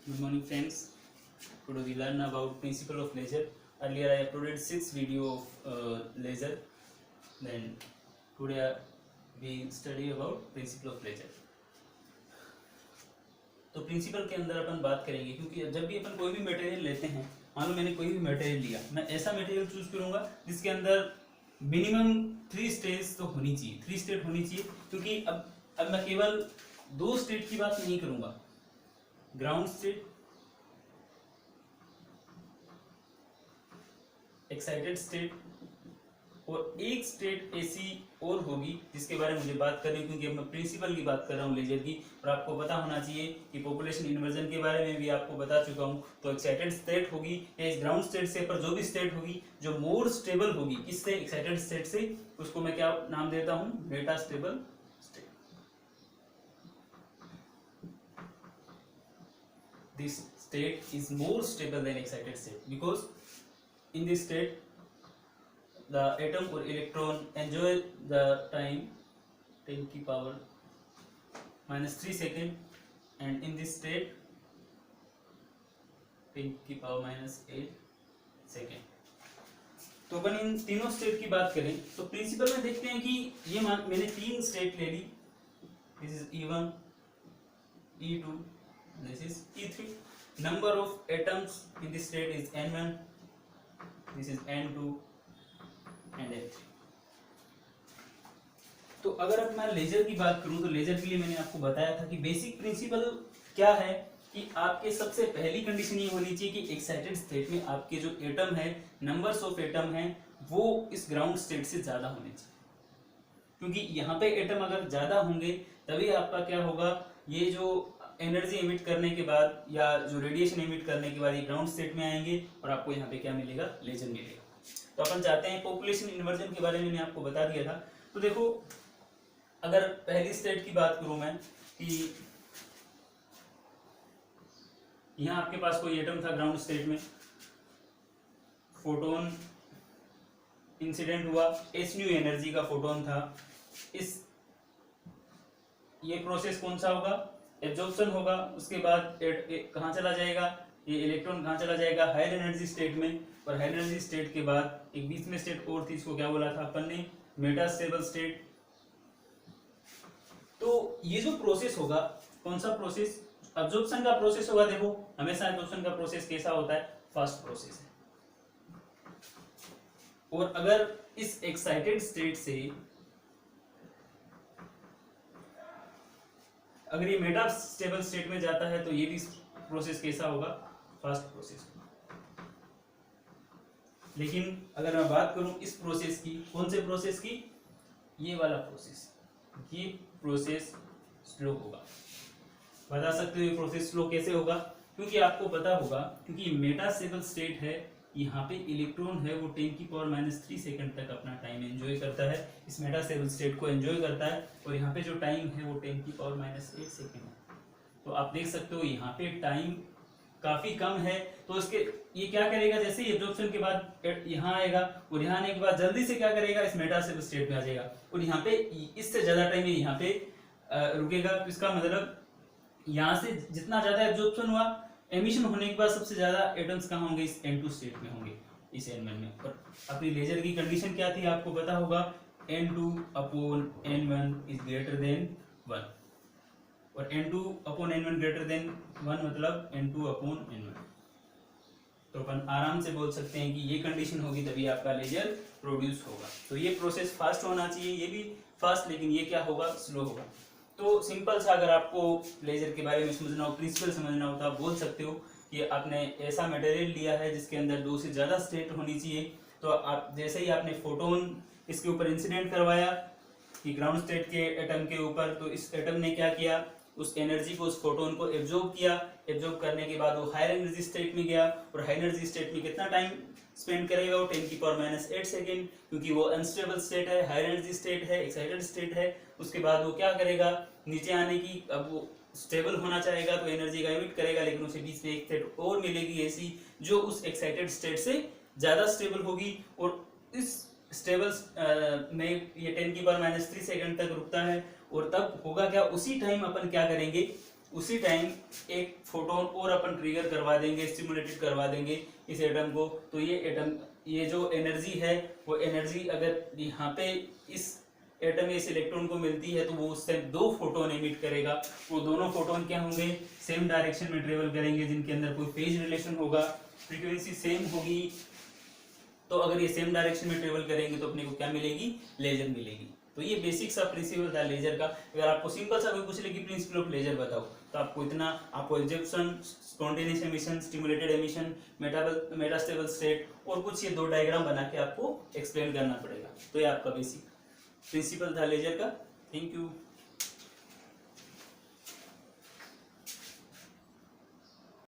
Good morning, friends. Today we learn about principle of laser. Earlier I uploaded 6 video of laser. Then today we study about principle of laser. तो principal के अंदर अपन बात करेंगे, क्योंकि जब भी अपन कोई भी मटेरियल लेते हैं, मान लो मैंने कोई भी मटेरियल लिया, मैं ऐसा मटेरियल चूज करूंगा जिसके अंदर मिनिमम 3 स्टेज तो होनी चाहिए, 3 स्टेट होनी चाहिए, क्योंकि अब मैं केवल 2 स्टेट की बात नहीं करूंगा, ग्राउंड स्टेट, एक्साइटेड स्टेट और एक स्टेट ऐसी और होगी जिसके बारे में मुझे बात करनी है, क्योंकि अब मैं प्रिंसिपल की बात कर रहा हूँ लेजर की, और आपको पता होना चाहिए कि पॉपुलेशन इन्वर्जन के बारे में भी आपको बता चुका हूँ। तो एक्साइटेड स्टेट होगी या इस ग्राउंड स्टेट से पर जो भी स्टेट होगी जो मोर स्टेबल होगी किससे, एक्साइटेड स्टेट से, उसको मैं क्या नाम देता हूँ, Meta stable state. This state is more stable than excited state because in this state the atom or electron enjoy the time 10 की power minus 3 second, and in this state 10 की power minus 8 second। तो अपन इन तीनों state की बात करें तो principal में देखते हैं कि ये मैंने 3 स्टेट ले ली, this is E1, E2, this is E3. Number of atoms in this state is N1, this is N2 and N3। तो अगर अब मैं लेजर की बात करूं तो लेजर के लिए मैंने आपको बताया था कि बेसिक प्रिंसिपल क्या है कि आपके सबसे पहली कंडीशन ये होनी चाहिए कि एक्साइटेड स्टेट में आपके जो एटम है, नंबर्स ऑफ एटम हैं, वो इस ग्राउंड स्टेट से ज्यादा होने चाहिए, क्योंकि यहाँ पे एटम अगर ज्यादा होंगे तभी आपका क्या होगा, ये जो एनर्जी एमिट करने के बाद या जो रेडिएशन एमिट करने के बाद ये ग्राउंड स्टेट में आएंगे और आपको यहाँ पे क्या मिलेगा, लेजर मिलेगा। तो अपन चाहते हैं पॉपुलेशन इन्वर्जन के बारे में मैंने आपको बता दिया था। तो देखो अगर पहली स्टेट की बात करूं मैं कि यहाँ आपके पास कोई एटम था ग्राउंड स्टेट में, फोटोन इंसिडेंट हुआ, h न्यू एनर्जी का फोटोन था, इस ये प्रोसेस कौन सा होगा, एब्जॉर्प्शन होगा। उसके बाद कहाँ चला जाएगा, ये इलेक्ट्रॉन कहाँ चला जाएगा, हायर एनर्जी स्टेट में, और हायर एनर्जी स्टेट के बाद एक बीच में स्टेट और थी, इसको क्या बोला था अपन ने, मेटा स्टेबल स्टेट। तो ये जो प्रोसेस होगा, कौन सा प्रोसेस, एब्जॉर्प्शन का प्रोसेस होगा। देखो हमेशा एब्जॉर्प्शन का प्रोसेस कैसा होता है, फास्ट प्रोसेस है। और अगर इस एक्साइटेड स्टेट से अगर ये मेटा स्टेबल स्टेट में जाता है तो ये भी प्रोसेस कैसा होगा, फास्ट प्रोसेस। लेकिन अगर मैं बात करूं इस प्रोसेस की, कौन से प्रोसेस की, ये वाला प्रोसेस, ये प्रोसेस स्लो होगा। बता सकते हो ये प्रोसेस स्लो कैसे होगा, क्योंकि आपको पता होगा, क्योंकि मेटा स्टेबल स्टेट है, यहाँ पे इलेक्ट्रॉन है वो 10 की पावर माइनस 3 सेकंड तक अपना टाइम एंजॉय करता है, इस मेटा स्टेबल स्टेट को एंजॉय करता है, और यहाँ पे जो टाइम है वो 10 की पावर माइनस 8 सेकंड है। तो आप देख सकते हो यहाँ पे टाइम काफी कम है, तो इसके ये क्या करेगा, जैसे ही एब्जॉर्प्शन के बाद यहाँ आएगा और यहाँ आने के बाद जल्दी से क्या करेगा, इस मेटा स्टेबल स्टेट में आ जाएगा, और यहाँ पे इससे ज्यादा टाइम यहाँ पे रुकेगा। तो इसका मतलब यहाँ से जितना ज्यादा एब्जॉर्प्शन हुआ, एमिशन होने के बाद सबसे ज्यादा एटम्स कहाँ होंगे, इस N2 स्टेट में होंगे, इस N1 में। और अपनी लेजर की कंडीशन क्या थी आपको पता होगा, N2 upon N1 is greater than 1, और N2 upon N1 greater than 1 मतलब N2 अपॉन N1। तो अपन आराम से बोल सकते हैं कि ये कंडीशन होगी तभी आपका लेजर प्रोड्यूस होगा। तो ये प्रोसेस फास्ट होना चाहिए, ये भी फास्ट, लेकिन ये क्या होगा, स्लो होगा। तो सिंपल सा अगर आपको लेजर के बारे में समझना हो, प्रिंसिपल समझना हो, तो आप बोल सकते हो कि आपने ऐसा मटेरियल लिया है जिसके अंदर 2 से ज़्यादा स्टेट होनी चाहिए। तो आप जैसे ही आपने फोटोन इसके ऊपर इंसिडेंट करवाया कि ग्राउंड स्टेट के एटम के ऊपर, तो इस एटम ने क्या किया, उस एनर्जी को, उस फोटोन को एब्जॉर्ब किया, एब्जॉर्ब करने के बाद वो हायर एनर्जी स्टेट में गया, और हाई एनर्जी स्टेट में कितना टाइम स्पेंड करेगा, वो 10 की पावर माइनस 8 सेकेंड, क्योंकि वो अनस्टेबल स्टेट है, हायर एनर्जी स्टेट है, एक्साइटेड स्टेट है। उसके बाद वो क्या करेगा, नीचे आने की, अब वो स्टेबल होना चाहेगा तो एनर्जी का एमिट करेगा, लेकिन उसे बीच में एक स्टेट और मिलेगी ऐसी जो उस एक्साइटेड स्टेट से ज्यादा स्टेबल होगी, और इस स्टेबल में ये 10 की पावर माइनस 3 सेकंड तक रुकता है। और तब होगा क्या, उसी टाइम अपन क्या करेंगे, उसी टाइम एक फोटोन और अपन ट्रिगर करवा देंगे, स्टिमुलेटेड करवा देंगे इस एटम को, तो ये एटम, ये जो एनर्जी है वो एनर्जी अगर यहाँ पे इस एटम में इस इलेक्ट्रॉन को मिलती है तो वो उस टाइम 2 फोटोन एमिट करेगा। वो दोनों फोटोन क्या होंगे, सेम डायरेक्शन में ट्रेवल करेंगे, जिनके अंदर कोई फेज रिलेशन होगा, फ्रीक्वेंसी सेम होगी। तो अगर ये सेम डायरेक्शन में ट्रेवल करेंगे तो अपने को क्या मिलेगी, लेजर मिलेगी। तो ये बेसिक सा प्रिंसिपल था लेजर का। अगर आपको सिंपल सा कोई पूछ ले कि प्रिंसिपल ऑफ लेजर बताओ, तो आपको इतना, आपको absorption, spontaneous emission, stimulated emission, metastable state और कुछ ये 2 डायग्राम बना के आपको एक्सप्लेन करना पड़ेगा। तो ये आपका बेसिक प्रिंसिपल था लेजर का। Thank you.